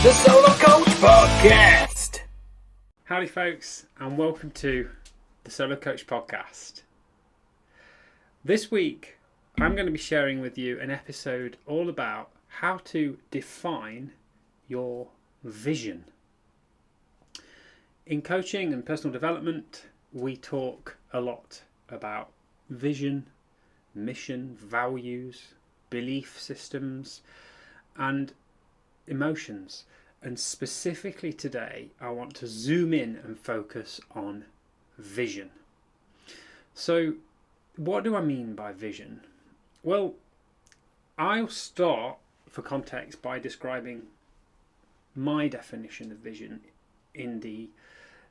the Solo Coach Podcast. Howdy folks, and welcome to the Solo Coach Podcast. This week I'm going to be sharing with you an episode all about how to define your vision. In coaching and personal development, we talk a lot about vision, mission, values, belief systems, and emotions. And specifically today, I want to zoom in and focus on vision. So, what do I mean by vision? Well, I'll start, for context, by describing my definition of vision in the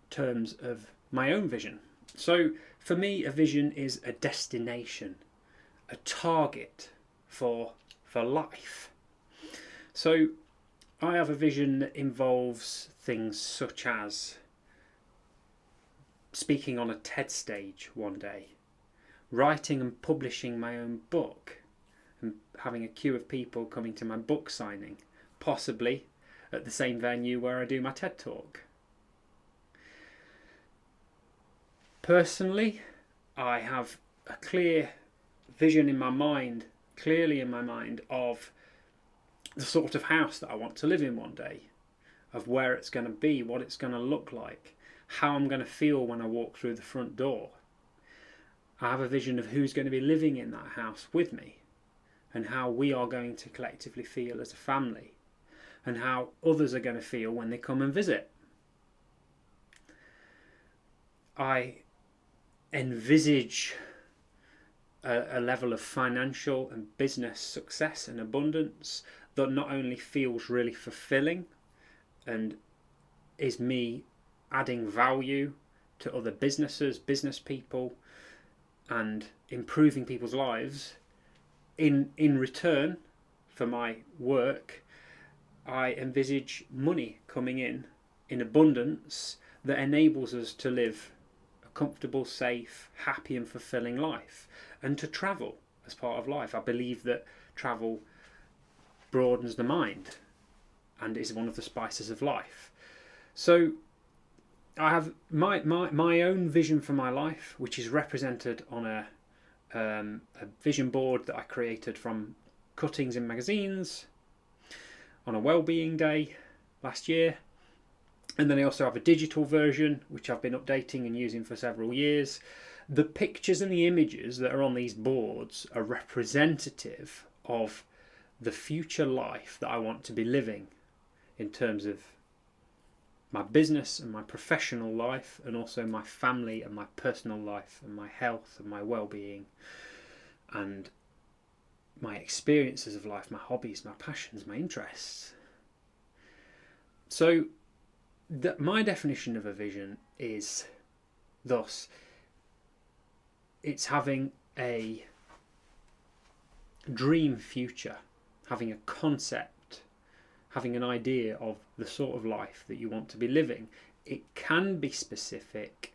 terms of my own vision. So, for me, a vision is a destination, a target for life. So, I have a vision that involves things such as speaking on a TED stage one day, writing and publishing my own book, and having a queue of people coming to my book signing, possibly at the same venue where I do my TED talk. Personally, I have a clear vision in my mind, of the sort of house that I want to live in one day, of where it's going to be, what it's going to look like, how I'm going to feel when I walk through the front door. I have a vision of who's going to be living in that house with me, and how we are going to collectively feel as a family, and how others are going to feel when they come and visit. I envisage a level of financial and business success and abundance that not only feels really fulfilling and is me adding value to other businesses, business people, and improving people's lives. In return for my work, I envisage money coming in abundance that enables us to live a comfortable, safe, happy and fulfilling life, and to travel as part of life. I believe that travel broadens the mind and is one of the spices of life. So I have my own vision for my life, which is represented on a vision board that I created from cuttings in magazines on a wellbeing day last year. And then I also have a digital version, which I've been updating and using for several years. The pictures and the images that are on these boards are representative of the future life that I want to be living in terms of my business and my professional life, and also my family and my personal life and my health and my well-being and my experiences of life, my hobbies, my passions, my interests. So my definition of a vision is thus: it's having a dream future, having a concept, having an idea of the sort of life that you want to be living. It can be specific,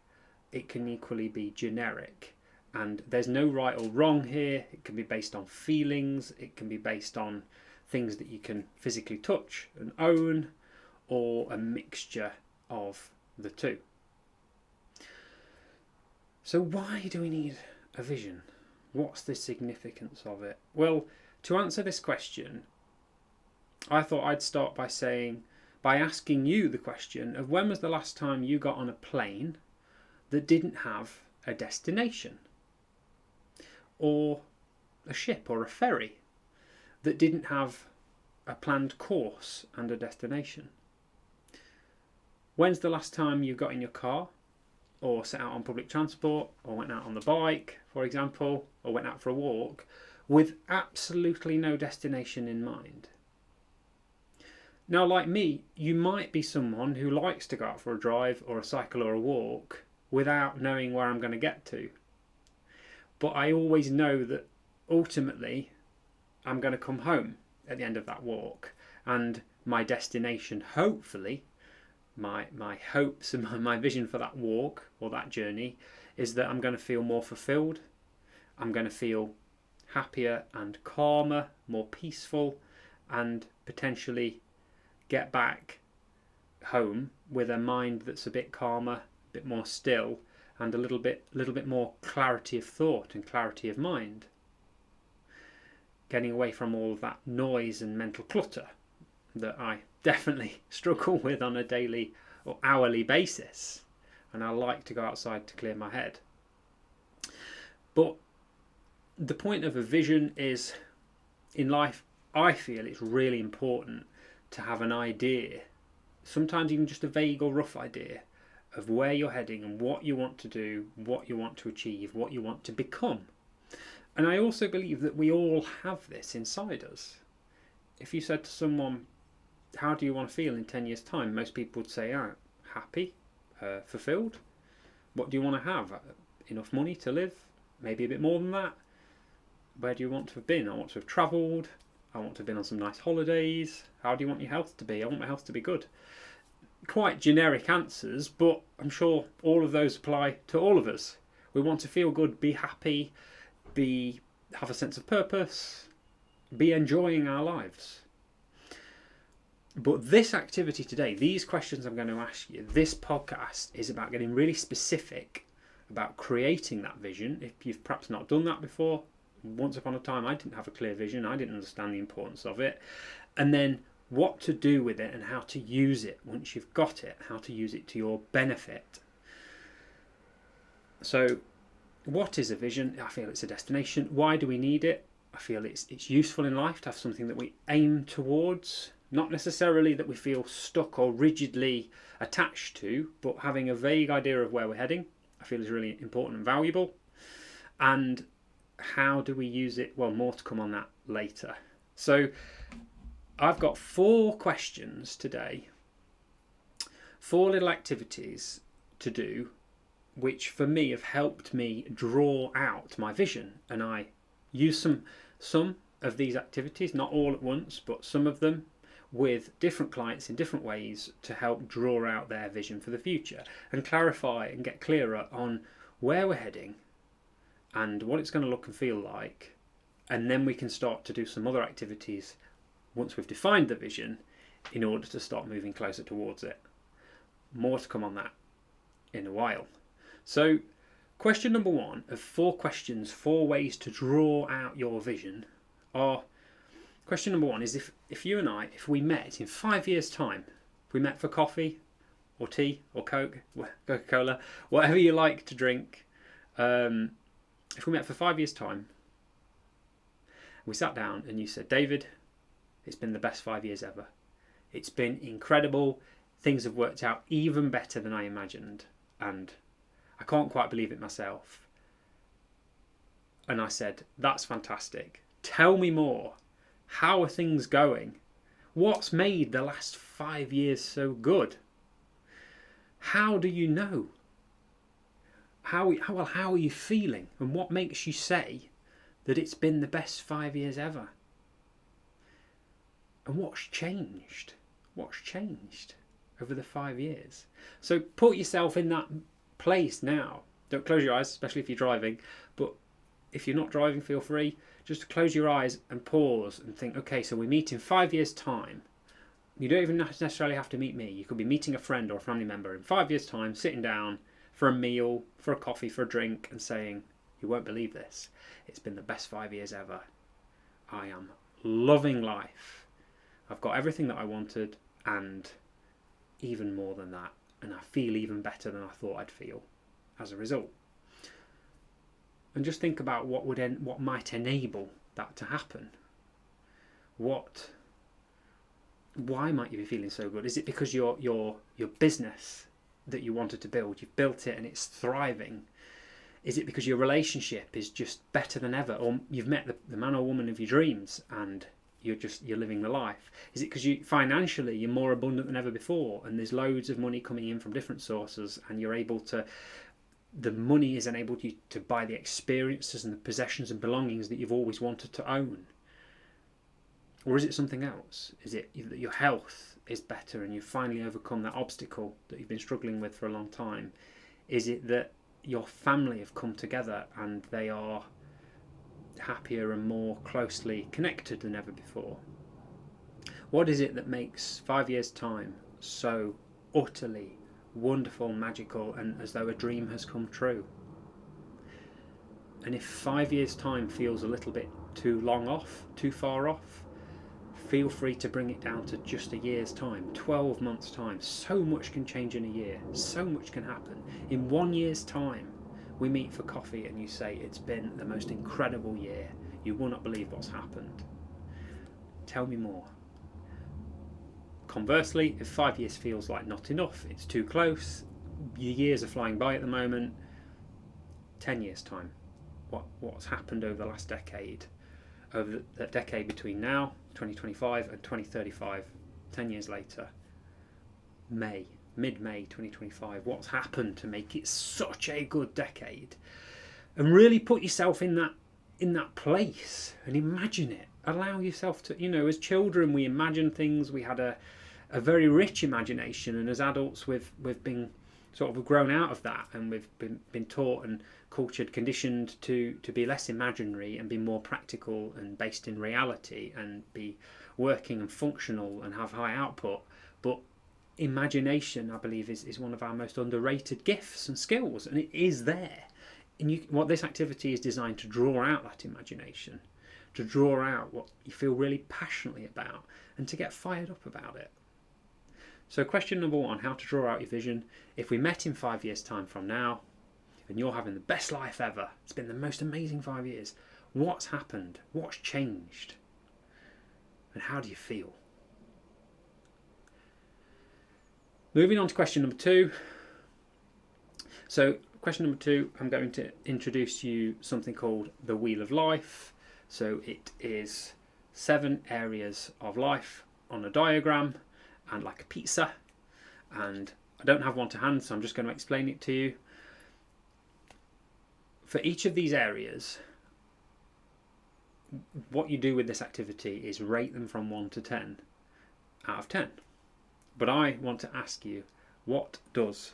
it can equally be generic, and there's no right or wrong here. It can be based on feelings, it can be based on things that you can physically touch and own, or a mixture of the two. So why do we need a vision? What's the significance of it? Well, to answer this question, I thought I'd start by asking you the question of when was the last time you got on a plane that didn't have a destination, or a ship or a ferry that didn't have a planned course and a destination. When's the last time you got in your car, or set out on public transport, or went out on the bike, for example, or went out for a walk with absolutely no destination in mind? Now, like me, you might be someone who likes to go out for a drive or a cycle or a walk without knowing where I'm going to get to. But I always know that ultimately I'm going to come home at the end of that walk, and my destination, hopefully, my hopes and my vision for that walk or that journey is that I'm going to feel more fulfilled, I'm going to feel happier and calmer, more peaceful, and potentially get back home with a mind that's a bit calmer, a bit more still, and a little bit more clarity of thought and clarity of mind. Getting away from all of that noise and mental clutter that I definitely struggle with on a daily or hourly basis, and I like to go outside to clear my head. But the point of a vision is, in life, I feel it's really important to have an idea, sometimes even just a vague or rough idea, of where you're heading and what you want to do, what you want to achieve, what you want to become. And I also believe that we all have this inside us. If you said to someone, how do you want to feel in 10 years' time? Most people would say, happy, fulfilled. What do you want to have? Enough money to live? Maybe a bit more than that? Where do you want to have been? I want to have travelled. I want to have been on some nice holidays. How do you want your health to be? I want my health to be good. Quite generic answers, but I'm sure all of those apply to all of us. We want to feel good, be happy, have a sense of purpose, be enjoying our lives. But this activity today, these questions I'm going to ask you, this podcast is about getting really specific about creating that vision. If you've perhaps not done that before, once upon a time I didn't have a clear vision, I didn't understand the importance of it, and then what to do with it and how to use it once you've got it, how to use it to your benefit. So what is a vision? I feel it's a destination. Why do we need it? I feel it's useful in life to have something that we aim towards, not necessarily that we feel stuck or rigidly attached to, but having a vague idea of where we're heading, I feel is really important and valuable. And how do we use it? Well, more to come on that later. So I've got 4 questions today, 4 little activities to do, which for me have helped me draw out my vision. And I use some of these activities, not all at once, but some of them with different clients in different ways to help draw out their vision for the future and clarify and get clearer on where we're heading and what it's going to look and feel like. And then we can start to do some other activities once we've defined the vision in order to start moving closer towards it. More to come on that in a while. So question number 1 of 4 questions, 4 ways to draw out your vision are, question number 1 is if you and I, if we met in 5 years' time, if we met for coffee or tea or Coca-Cola, whatever you like to drink, if we met for 5 years' time, we sat down and you said, David, it's been the best 5 years ever. It's been incredible. Things have worked out even better than I imagined. And I can't quite believe it myself. And I said, that's fantastic. Tell me more. How are things going? What's made the last 5 years so good? How do you know? How are you feeling? And what makes you say that it's been the best 5 years ever? And what's changed? What's changed over the 5 years? So put yourself in that place now. Don't close your eyes, especially if you're driving. But if you're not driving, feel free. Just close your eyes and pause and think, okay, so we meet in 5 years' time. You don't even necessarily have to meet me. You could be meeting a friend or a family member in 5 years' time, sitting down for a meal, for a coffee, for a drink, and saying, you won't believe this. It's been the best 5 years ever. I am loving life. I've got everything that I wanted and even more than that. And I feel even better than I thought I'd feel as a result. And just think about what might enable that to happen. Why might you be feeling so good? Is it because your business that you wanted to build, you've built it and it's thriving? Is it because your relationship is just better than ever, or you've met the man or woman of your dreams and you're living the life? Is it because financially you're more abundant than ever before and there's loads of money coming in from different sources and the money has enabled you to buy the experiences and the possessions and belongings that you've always wanted to own? Or is it something else? Is it that your health is better and you've finally overcome that obstacle that you've been struggling with for a long time? Is it that your family have come together and they are happier and more closely connected than ever before? What is it that makes 5 years' time so utterly wonderful, magical, and as though a dream has come true? And if 5 years' time feels a little bit too long off, too far off, feel free to bring it down to just a year's time, 12 months' time. So much can change in a year, so much can happen. In 1 year's time, we meet for coffee and you say, it's been the most incredible year. You will not believe what's happened. Tell me more. Conversely, if 5 years feels like not enough, it's too close, your years are flying by at the moment, 10 years' time, what's happened over the last decade, over the decade between now, 2025, and 2035, 10 years later, mid-May 2025, what's happened to make it such a good decade? And really put yourself in that place and imagine it. Allow yourself to, as children we imagine things, we had a very rich imagination, and as adults we've been sort of grown out of that, and we've been taught and cultured, conditioned to be less imaginary and be more practical and based in reality and be working and functional and have high output. But imagination, I believe, is one of our most underrated gifts and skills, and it is there. And what this activity is designed to draw out that imagination, to draw out what you feel really passionately about, and to get fired up about it. So question number 1, how to draw out your vision. If we met in 5 years' time from now, and you're having the best life ever, it's been the most amazing 5 years, what's happened? What's changed? And how do you feel? Moving on to question number 2. So question number 2, I'm going to introduce you something called the Wheel of Life. So it is 7 areas of life on a diagram and like a pizza. And I don't have one to hand, so I'm just going to explain it to you. For each of these areas, what you do with this activity is rate them from 1 to 10 out of 10. But I want to ask you, what does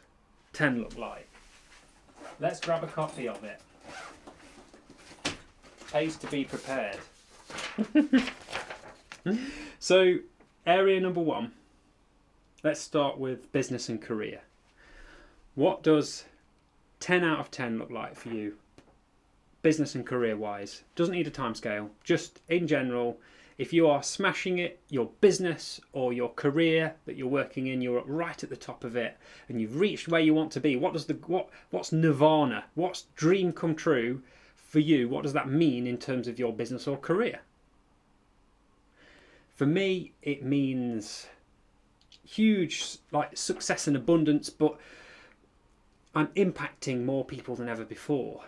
10 look like? Let's grab a copy of it. Pays to be prepared. So, area number 1. Let's start with business and career. What does 10 out of 10 look like for you, business and career wise? Doesn't need a timescale, just in general. If you are smashing it, your business or your career that you're working in, you're right at the top of it and you've reached where you want to be. What's nirvana? What's dream come true for you? What does that mean in terms of your business or career? For me, it means huge success and abundance, but I'm impacting more people than ever before.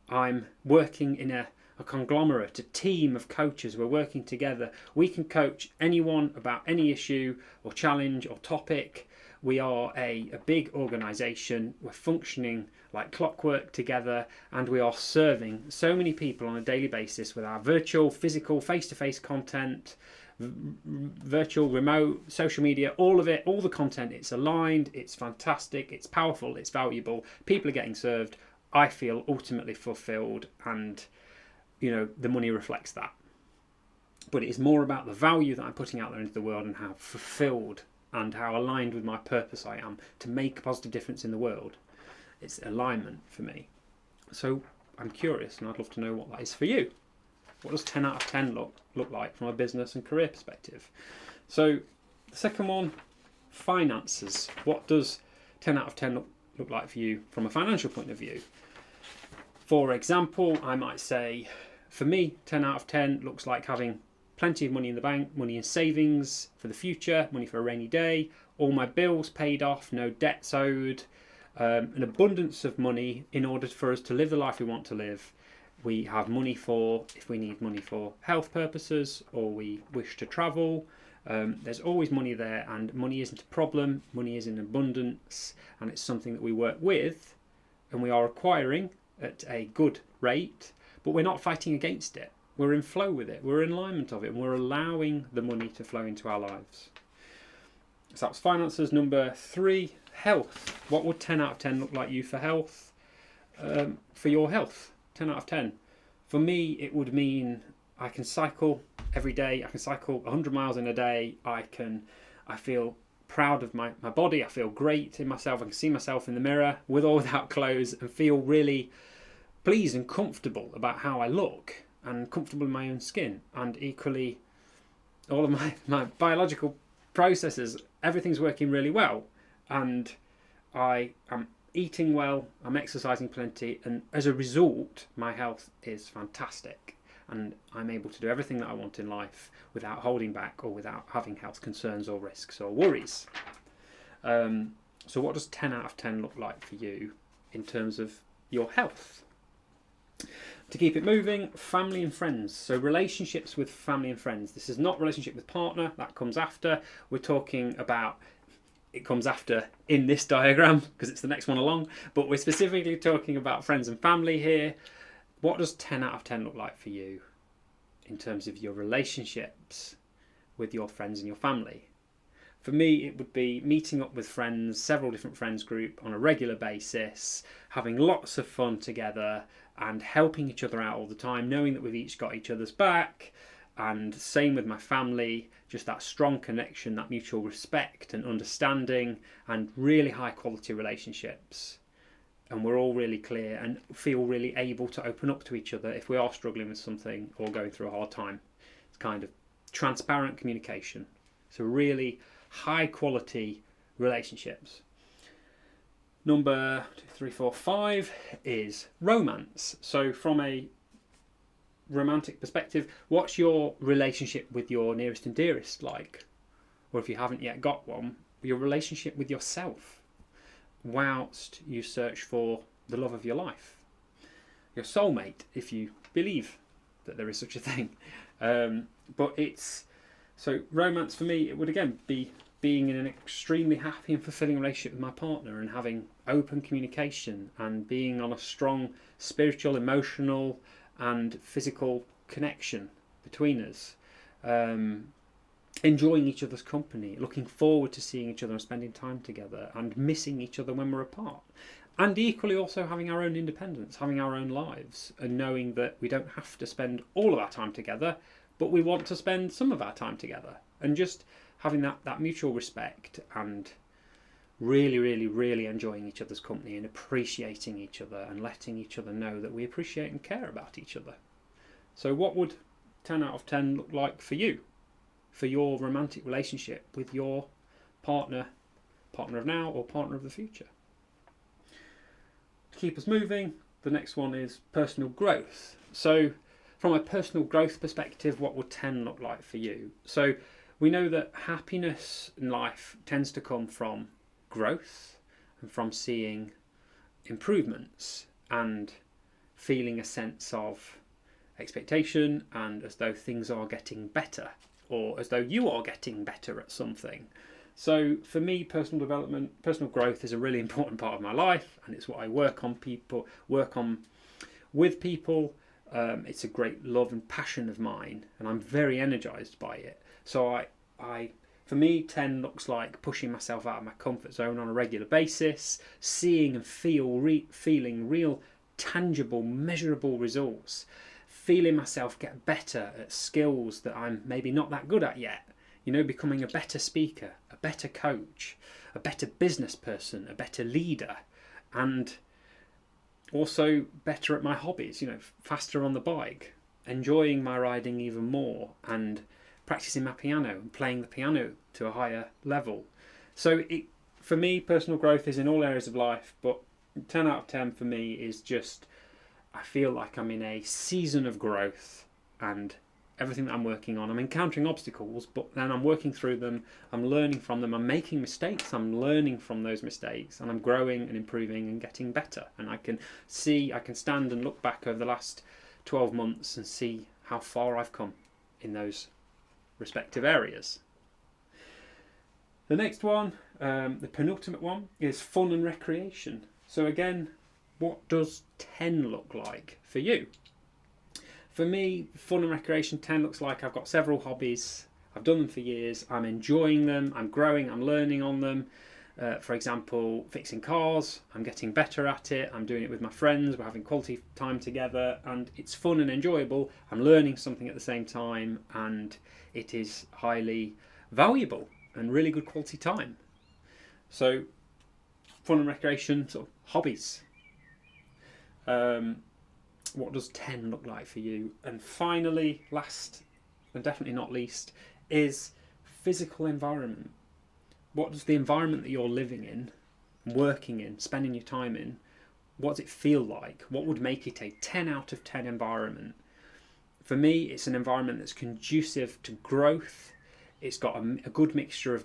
I'm working in a conglomerate, a team of coaches. We're working together. We can coach anyone about any issue or challenge or topic. We are a big organisation. We're functioning like clockwork together, and we are serving so many people on a daily basis with our virtual, physical, face-to-face content, virtual, remote, social media, all of it, all the content. It's aligned, it's fantastic, it's powerful, it's valuable. People are getting served. I feel ultimately fulfilled, and the money reflects that. But it is more about the value that I'm putting out there into the world and how fulfilled and how aligned with my purpose I am to make a positive difference in the world. It's alignment for me. So I'm curious, and I'd love to know what that is for you. What does 10 out of 10 look like from a business and career perspective? So the second one, finances. What does 10 out of 10 look like for you from a financial point of view? For example, I might say, for me, 10 out of 10 looks like having plenty of money in the bank, money in savings for the future, money for a rainy day, all my bills paid off, no debts owed, an abundance of money in order for us to live the life we want to live. We have money for, if we need money for health purposes or we wish to travel. There's always money there, and money isn't a problem. Money is in abundance, and it's something that we work with and we are acquiring at a good rate, but we're not fighting against it. We're in flow with it. We're in alignment of it, and we're allowing the money to flow into our lives. So that's finances. Number 3, health. What would 10 out of 10 look like you for health? For your health, 10 out of 10. For me, it would mean I can cycle every day. I can cycle 100 miles in a day. I feel proud of my body. I feel great in myself. I can see myself in the mirror with or without clothes and feel really pleased and comfortable about how I look and comfortable in my own skin. And equally, all of my biological processes, everything's working really well. And I am eating well, I'm exercising plenty, and as a result, my health is fantastic. And I'm able to do everything that I want in life without holding back or without having health concerns or risks or worries. So what does 10 out of 10 look like for you in terms of your health? To keep it moving, family and friends. So relationships with family and friends. This is not relationship with partner, that comes after. We're talking about, it comes after in this diagram because it's the next one along, but we're specifically talking about friends and family here. What does 10 out of 10 look like for you in terms of your relationships with your friends and your family? For me, it would be meeting up with friends, several different friends group on a regular basis, having lots of fun together and helping each other out all the time, knowing that we've each got each other's back. And same with my family, just that strong connection, that mutual respect and understanding and really high quality relationships. And we're all really clear and feel really able to open up to each other if we are struggling with something or going through a hard time. It's kind of transparent communication. So really high quality relationships. Number 2, 3, 4, 5 is romance. So from a romantic perspective, what's your relationship with your nearest and dearest like? Or if you haven't yet got one, your relationship with yourself whilst you search for the love of your life, your soulmate, if you believe that there is such a thing. But it's, so romance for me, it would again be being in an extremely happy and fulfilling relationship with my partner and having open communication and being on a strong spiritual, emotional and physical connection between us. Enjoying each other's company, looking forward to seeing each other and spending time together, and missing each other when we're apart. And equally also having our own independence, having our own lives, and knowing that we don't have to spend all of our time together, but we want to spend some of our time together. And just having that mutual respect and really, really, really enjoying each other's company and appreciating each other and letting each other know that we appreciate and care about each other. So what would 10 out of 10 look like for you? For your romantic relationship with your partner of now or partner of the future. To keep us moving, the next one is personal growth. So from a personal growth perspective, what would 10 look like for you? So we know that happiness in life tends to come from growth and from seeing improvements and feeling a sense of expectation and as though things are getting better, or as though you are getting better at something. So for me, personal development, personal growth is a really important part of my life, and it's what I work on with people. It's a great love and passion of mine, and I'm very energized by it. So for me, 10 looks like pushing myself out of my comfort zone on a regular basis, seeing and feeling real, tangible, measurable results, feeling myself get better at skills that I'm maybe not that good at yet. You know, becoming a better speaker, a better coach, a better business person, a better leader, and also better at my hobbies, you know, faster on the bike, enjoying my riding even more, and practicing my piano and playing the piano to a higher level. So for me, personal growth is in all areas of life, but 10 out of 10 for me is just, I feel like I'm in a season of growth, and everything that I'm working on, I'm encountering obstacles, but then I'm working through them, I'm learning from them, I'm making mistakes, I'm learning from those mistakes, and I'm growing and improving and getting better. And I can stand and look back over the last 12 months and see how far I've come in those respective areas. The next one, the penultimate one, is fun and recreation. So again, what does 10 look like for you? For me, fun and recreation, 10 looks like I've got several hobbies. I've done them for years. I'm enjoying them. I'm growing. I'm learning on them. For example, fixing cars, I'm getting better at it, I'm doing it with my friends, we're having quality time together, and it's fun and enjoyable. I'm learning something at the same time, and it is highly valuable and really good quality time. So, fun and recreation, sort of hobbies. What does 10 look like for you? And finally, last and definitely not least, is physical environment. What does the environment that you're living in, working in, spending your time in, what does it feel like? What would make it a 10 out of 10 environment? For me, it's an environment that's conducive to growth. It's got a good mixture of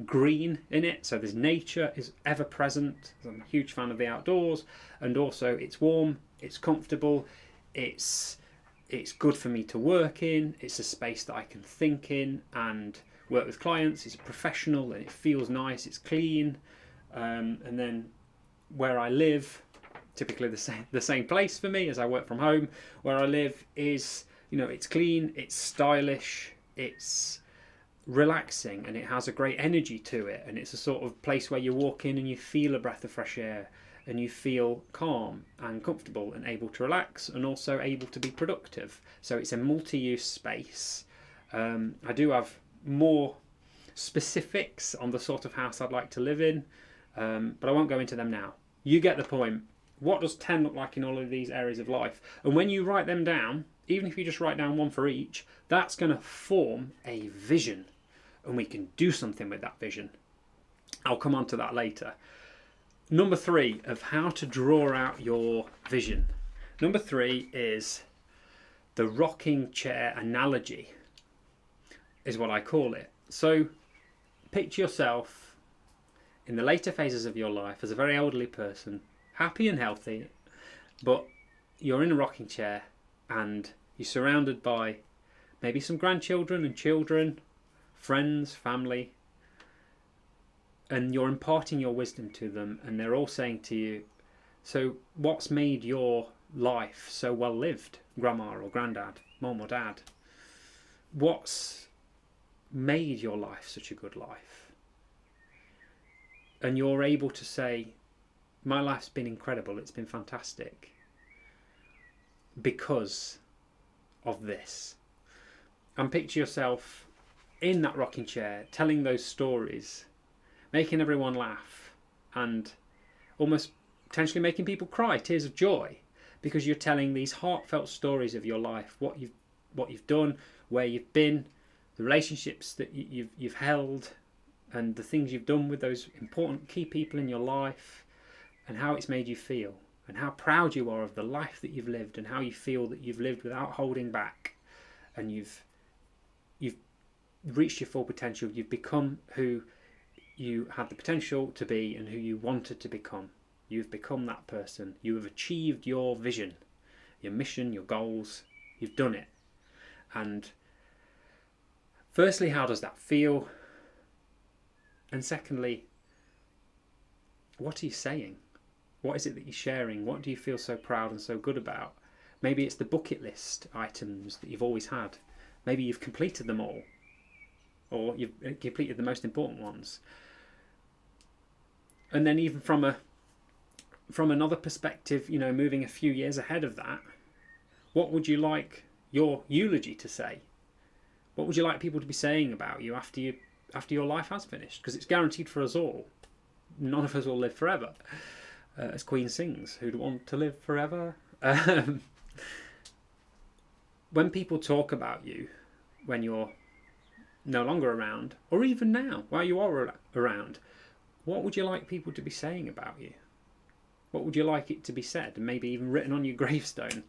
green in it, so there's nature is ever present. I'm a huge fan of the outdoors, and also it's warm, it's comfortable, it's good for me to work in. It's a space that I can think in and work with clients. It's professional and it feels nice. It's clean, and then where I live, typically the same place for me as I work from home. Where I live is, it's clean, it's stylish, it's relaxing, and it has a great energy to it. And it's a sort of place where you walk in and you feel a breath of fresh air, and you feel calm and comfortable and able to relax, and also able to be productive. So it's a multi-use space. I do have more specifics on the sort of house I'd like to live in, but I won't go into them now. You get the point. What does 10 look like in all of these areas of life? And when you write them down, even if you just write down one for each, that's going to form a vision, and we can do something with that vision. I'll come on to that later. Number 3 of how to draw out your vision. Number 3 is the rocking chair analogy, is what I call it. So picture yourself in the later phases of your life as a very elderly person, happy and healthy, but you're in a rocking chair and you're surrounded by maybe some grandchildren and children, friends, family, and you're imparting your wisdom to them, and they're all saying to you, so what's made your life so well lived, grandma or granddad, mum or dad? What's made your life such a good life? And you're able to say, my life's been incredible, it's been fantastic because of this. And picture yourself in that rocking chair telling those stories, making everyone laugh, and almost potentially making people cry, tears of joy, because you're telling these heartfelt stories of your life, what you've done, where you've been, the relationships that you've held, and the things you've done with those important key people in your life, and how it's made you feel, and how proud you are of the life that you've lived, and how you feel that you've lived without holding back, and you've reached your full potential. You've become who you had the potential to be and who you wanted to become. You've become that person. You have achieved your vision, your mission, your goals. You've done it. And firstly, how does that feel? And secondly, what are you saying? What is it that you're sharing? What do you feel so proud and so good about? Maybe it's the bucket list items that you've always had. Maybe you've completed them all, or you've completed the most important ones. And then even from another perspective, moving a few years ahead of that, what would you like your eulogy to say? What would you like people to be saying about you after your life has finished? Because it's guaranteed for us all. None of us will live forever. As Queen sings, who'd want to live forever? When people talk about you, when you're no longer around, or even now, while you are around, what would you like people to be saying about you? What would you like it to be said, and maybe even written on your gravestone?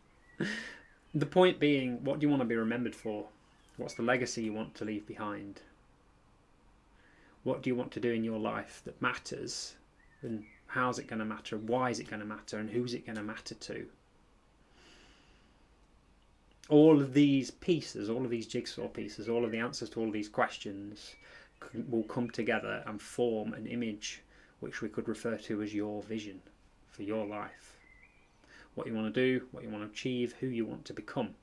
The point being, what do you want to be remembered for? What's the legacy you want to leave behind? What do you want to do in your life that matters? And how's it going to matter? Why is it going to matter? And who's it going to matter to? All of these pieces, all of these jigsaw pieces, all of the answers to all of these questions will come together and form an image which we could refer to as your vision for your life. What you want to do, what you want to achieve, who you want to become.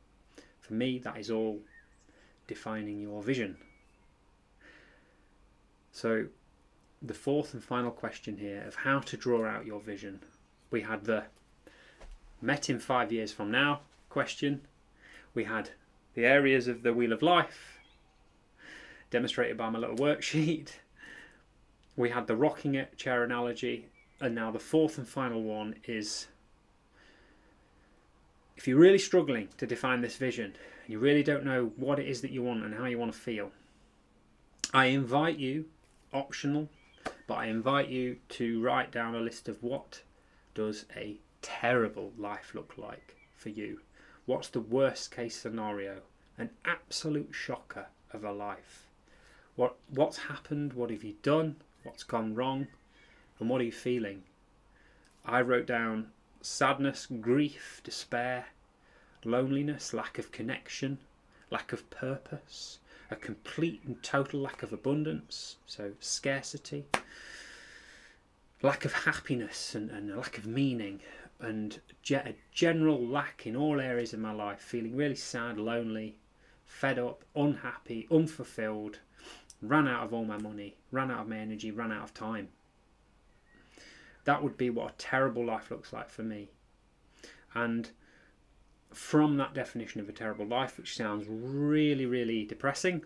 For me, that is all defining your vision. So the fourth and final question here of how to draw out your vision. We had the met in 5 years from now question. We had the areas of the wheel of life demonstrated by my little worksheet. We had the rocking chair analogy, and now the fourth and final one is, if you're really struggling to define this vision and you really don't know what it is that you want and how you want to feel, I invite you, optional, but I invite you to write down a list of what does a terrible life look like for you. What's the worst case scenario? An absolute shocker of a life. What's happened? What have you done? What's gone wrong? And what are you feeling? I wrote down sadness, grief, despair, loneliness, lack of connection, lack of purpose, a complete and total lack of abundance, so scarcity, lack of happiness and a lack of meaning, and a general lack in all areas of my life, feeling really sad, lonely, fed up, unhappy, unfulfilled, ran out of all my money, ran out of my energy, ran out of time. That would be what a terrible life looks like for me. And from that definition of a terrible life, which sounds really, really depressing,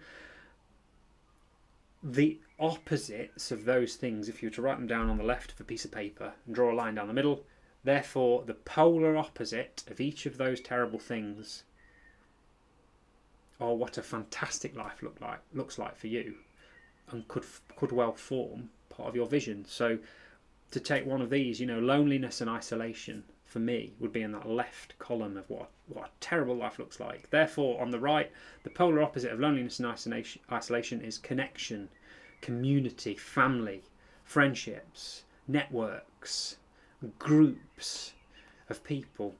the opposites of those things, if you were to write them down on the left of a piece of paper and draw a line down the middle, therefore the polar opposite of each of those terrible things are what a fantastic life looks like for you, and could well form part of your vision. So to take one of these, loneliness and isolation for me would be in that left column of what a terrible life looks like. Therefore, on the right, the polar opposite of loneliness and isolation is connection, community, family, friendships, networks, groups of people.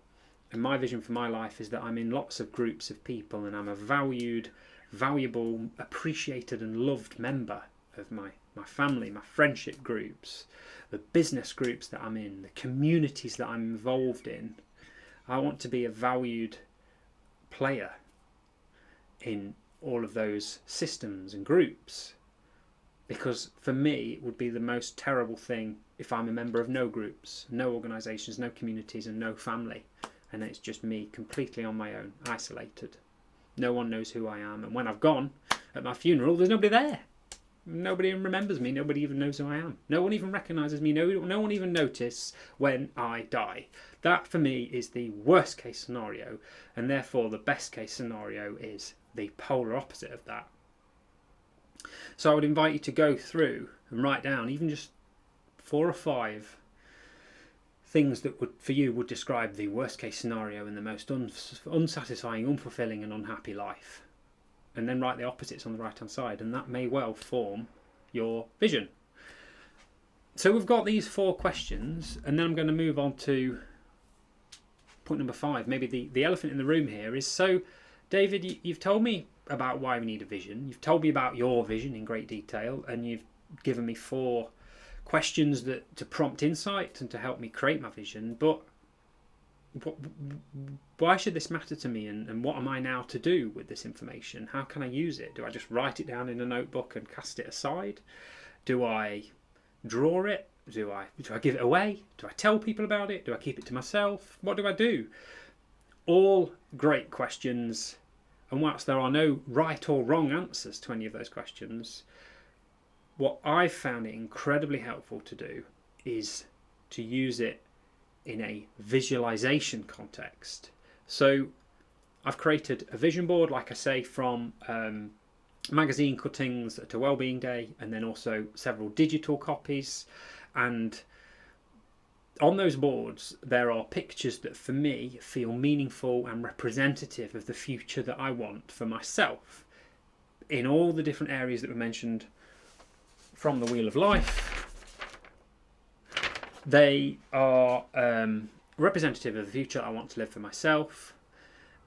And my vision for my life is that I'm in lots of groups of people, and I'm a valued, valuable, appreciated and loved member of my family, my friendship groups, the business groups that I'm in, the communities that I'm involved in. I want to be a valued player in all of those systems and groups, because for me it would be the most terrible thing if I'm a member of no groups, no organisations, no communities and no family, and it's just me completely on my own, isolated. No one knows who I am, and when I've gone at my funeral, there's nobody there. Nobody even remembers me. Nobody even knows who I am. No one even recognises me. No one even notices when I die. That for me is the worst case scenario, and therefore the best case scenario is the polar opposite of that. So I would invite you to go through and write down even just 4 or 5 things that would describe the worst case scenario and the most unsatisfying, unfulfilling and unhappy life. And then write the opposites on the right hand side, and that may well form your vision. So we've got these 4 questions, and then I'm going to move on to point number 5. Maybe the elephant in the room here is, so David, you've told me about why we need a vision. You've told me about your vision in great detail, and you've given me 4 questions to prompt insight and to help me create my vision. But why should this matter to me, and what am I now to do with this information? How can I use it? Do I just write it down in a notebook and cast it aside? Do I draw it? Do I give it away? Do I tell people about it? Do I keep it to myself? What do I do? All great questions, and whilst there are no right or wrong answers to any of those questions, what I've found it incredibly helpful to do is to use it in a visualization context. So I've created a vision board, like I say, from magazine cuttings at a Wellbeing Day, and then also several digital copies. And on those boards there are pictures that for me feel meaningful and representative of the future that I want for myself in all the different areas that were mentioned from the Wheel of Life. They are representative of the future I want to live for myself,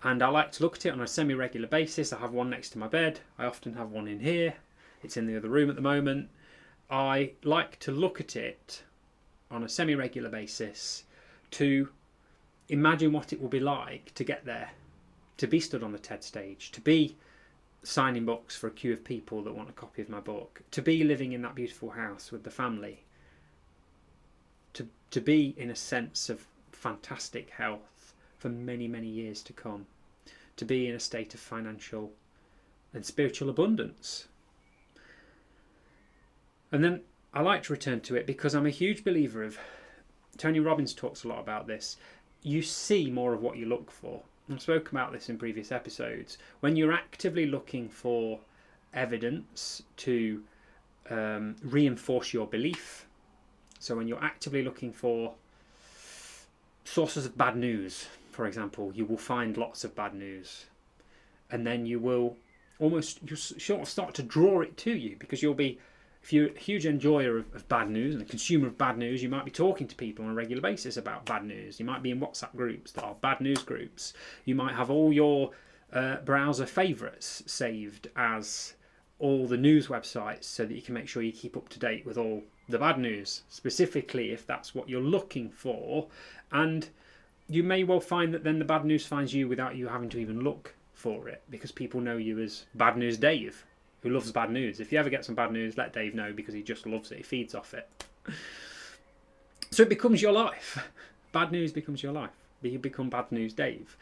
and I like to look at it on a semi-regular basis. I have one next to my bed. I often have one in here. It's in the other room at the moment. I like to look at it on a semi-regular basis to imagine what it will be like to get there, to be stood on the TED stage, to be signing books for a queue of people that want a copy of my book, to be living in that beautiful house with the family, to be in a sense of fantastic health for many, many years to come, to be in a state of financial and spiritual abundance. And then I like to return to it because I'm a huge believer of, Tony Robbins talks a lot about this, you see more of what you look for. I've spoken about this in previous episodes. When you're actively looking for evidence to reinforce your belief, so when you're actively looking for sources of bad news, for example, you will find lots of bad news. And then you sort of start to draw it to you, because if you're a huge enjoyer of bad news and a consumer of bad news, you might be talking to people on a regular basis about bad news. You might be in WhatsApp groups that are bad news groups. You might have all your browser favourites saved as all the news websites so that you can make sure you keep up to date with all the bad news, specifically if that's what you're looking for. And you may well find that then the bad news finds you without you having to even look for it, because people know you as Bad News Dave, who loves bad news. If you ever get some bad news, let Dave know, because he just loves it. He feeds off it. So it becomes your life. Bad news becomes your life. You become Bad News Dave.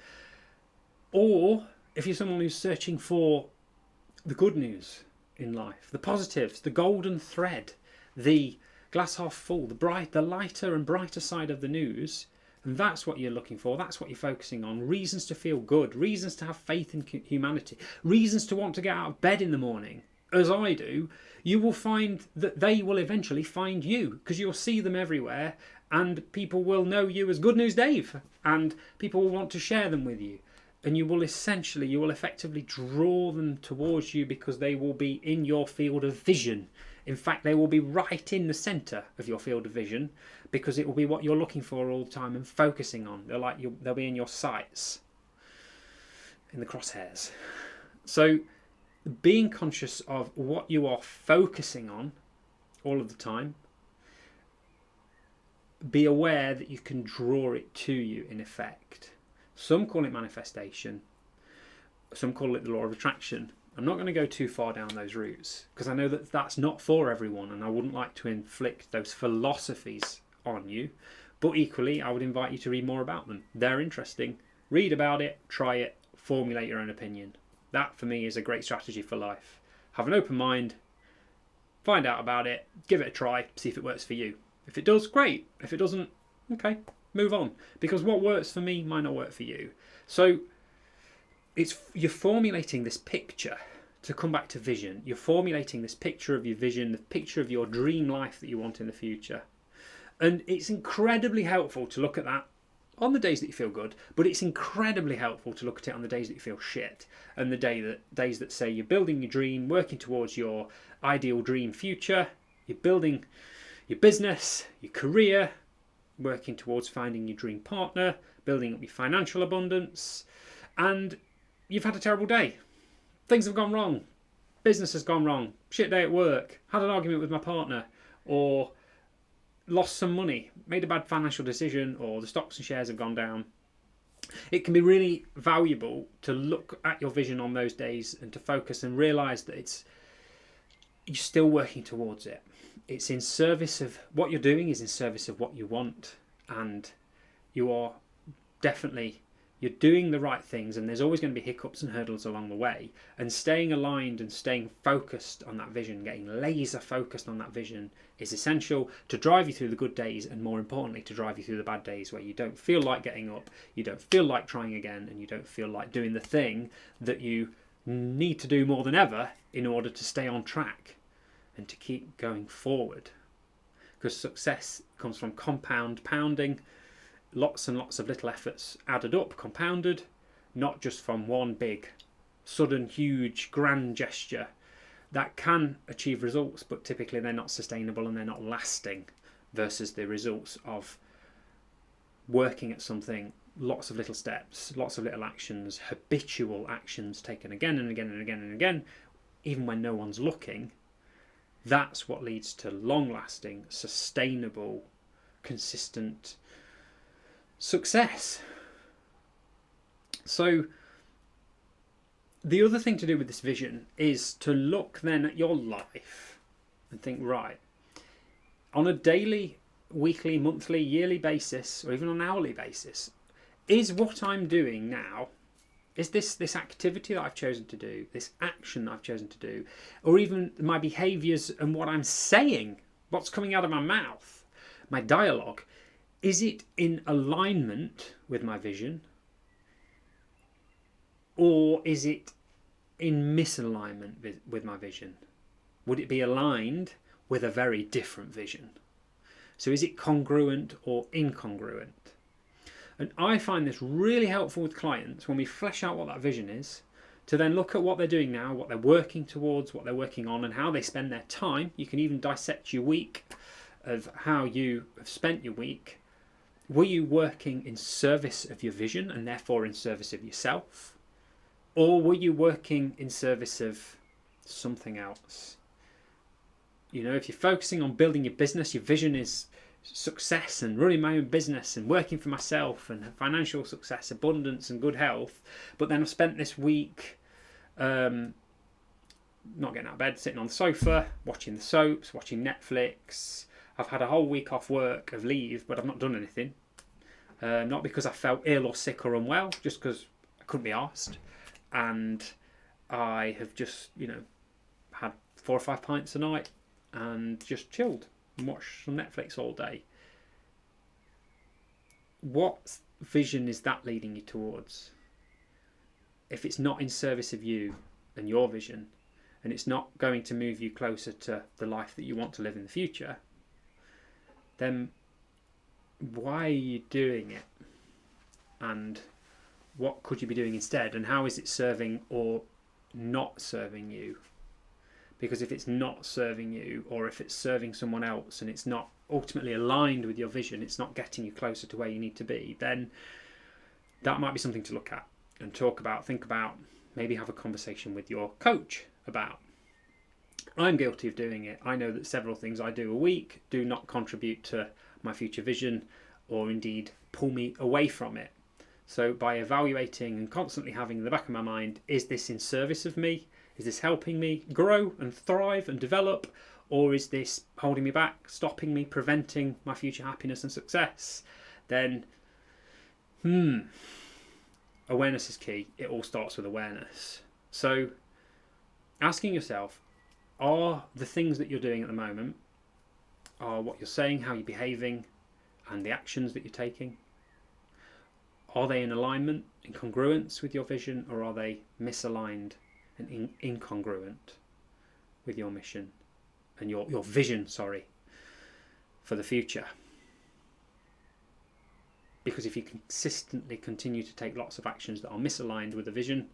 Or if you're someone who's searching for the good news in life, the positives, the golden thread, the glass half full, the lighter and brighter side of the news, and that's what you're looking for, that's what you're focusing on. Reasons to feel good, reasons to have faith in humanity, reasons to want to get out of bed in the morning, as I do, you will find that they will eventually find you, because you'll see them everywhere, and people will know you as Good News Dave, and people will want to share them with you. And you will effectively draw them towards you, because they will be in your field of vision. In fact, they will be right in the centre of your field of vision, because it will be what you're looking for all the time and focusing on. They'll be in your sights, in the crosshairs. So being conscious of what you are focusing on all of the time, be aware that you can draw it to you in effect. Some call it manifestation, some call it the law of attraction. I'm not going to go too far down those routes, because I know that that's not for everyone, and I wouldn't like to inflict those philosophies on you. But equally, I would invite you to read more about them. They're interesting. Read about it, try it, formulate your own opinion. That, for me, is a great strategy for life. Have an open mind, find out about it, give it a try, see if it works for you. If it does, great. If it doesn't, okay, move on. Because what works for me might not work for you. So you're formulating this picture. To come back to vision, you're formulating this picture of your vision, the picture of your dream life that you want in the future. And it's incredibly helpful to look at that on the days that you feel good, but it's incredibly helpful to look at it on the days that you feel shit, and the days that say you're building your dream, working towards your ideal dream future, you're building your business, your career, working towards finding your dream partner, building up your financial abundance, and you've had a terrible day. Things have gone wrong. Business has gone wrong. Shit day at work. Had an argument with my partner. Or lost some money. Made a bad financial decision. Or the stocks and shares have gone down. It can be really valuable to look at your vision on those days and to focus and realise that you're still working towards it. It's in service of what you're doing, is in service of what you want. And you are definitely... You're doing the right things, and there's always going to be hiccups and hurdles along the way. And staying aligned and staying focused on that vision, getting laser focused on that vision, is essential to drive you through the good days, and more importantly, to drive you through the bad days where you don't feel like getting up, you don't feel like trying again, and you don't feel like doing the thing that you need to do more than ever in order to stay on track and to keep going forward. Because success comes from compound pounding. Lots and lots of little efforts added up, compounded, not just from one big, sudden, huge, grand gesture that can achieve results, but typically they're not sustainable and they're not lasting, versus the results of working at something, lots of little steps, lots of little actions, habitual actions taken again and again and again and again, even when no one's looking. That's what leads to long-lasting, sustainable, consistent success. So the other thing to do with this vision is to look then at your life and think, right, on a daily, weekly, monthly, yearly basis, or even on an hourly basis, is what I'm doing now, is this activity that I've chosen to do, this action that I've chosen to do, or even my behaviours and what I'm saying, what's coming out of my mouth, my dialogue, is it in alignment with my vision, or is it in misalignment with my vision? Would it be aligned with a very different vision? So is it congruent or incongruent? And I find this really helpful with clients when we flesh out what that vision is, to then look at what they're doing now, what they're working towards, what they're working on, and how they spend their time. You can even dissect your week of how you have spent your week. Were you working in service of your vision and therefore in service of yourself? Or were you working in service of something else? You know, if you're focusing on building your business, your vision is success and running my own business and working for myself and financial success, abundance and good health. But then I've spent this week not getting out of bed, sitting on the sofa, watching the soaps, watching Netflix. I've had a whole week off work of leave, but I've not done anything. Not because I felt ill or sick or unwell, just because I couldn't be arsed. And I have just, had 4 or 5 pints a night and just chilled and watched some Netflix all day. What vision is that leading you towards? If it's not in service of you and your vision, and it's not going to move you closer to the life that you want to live in the future, then why are you doing it? And what could you be doing instead? And how is it serving or not serving you? Because if it's not serving you, or if it's serving someone else and it's not ultimately aligned with your vision, it's not getting you closer to where you need to be, then that might be something to look at and talk about, think about, maybe have a conversation with your coach about. I'm guilty of doing it. I know that several things I do a week do not contribute to my future vision, or indeed pull me away from it. So by evaluating and constantly having in the back of my mind, is this in service of me? Is this helping me grow and thrive and develop? Or is this holding me back, stopping me, preventing my future happiness and success? Then, awareness is key. It all starts with awareness. So asking yourself, are the things that you're doing at the moment, are what you're saying, how you're behaving, and the actions that you're taking, are they in alignment, in congruence with your vision, or are they misaligned and incongruent with your mission and your vision, for the future? Because if you consistently continue to take lots of actions that are misaligned with the vision,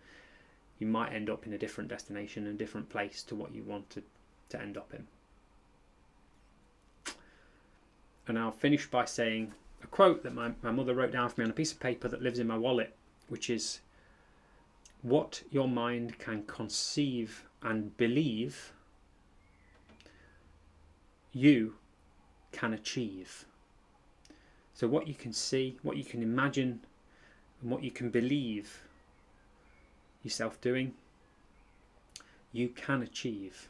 you might end up in a different destination and different place to what you wanted to end up in. And I'll finish by saying a quote that my mother wrote down for me on a piece of paper that lives in my wallet, which is, what your mind can conceive and believe, you can achieve. So what you can see, what you can imagine, and what you can believe yourself doing, you can achieve.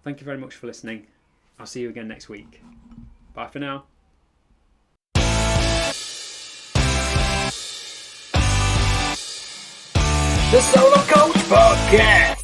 Thank you very much for listening. I'll see you again next week. Bye for now. The Solo Coach Podcast.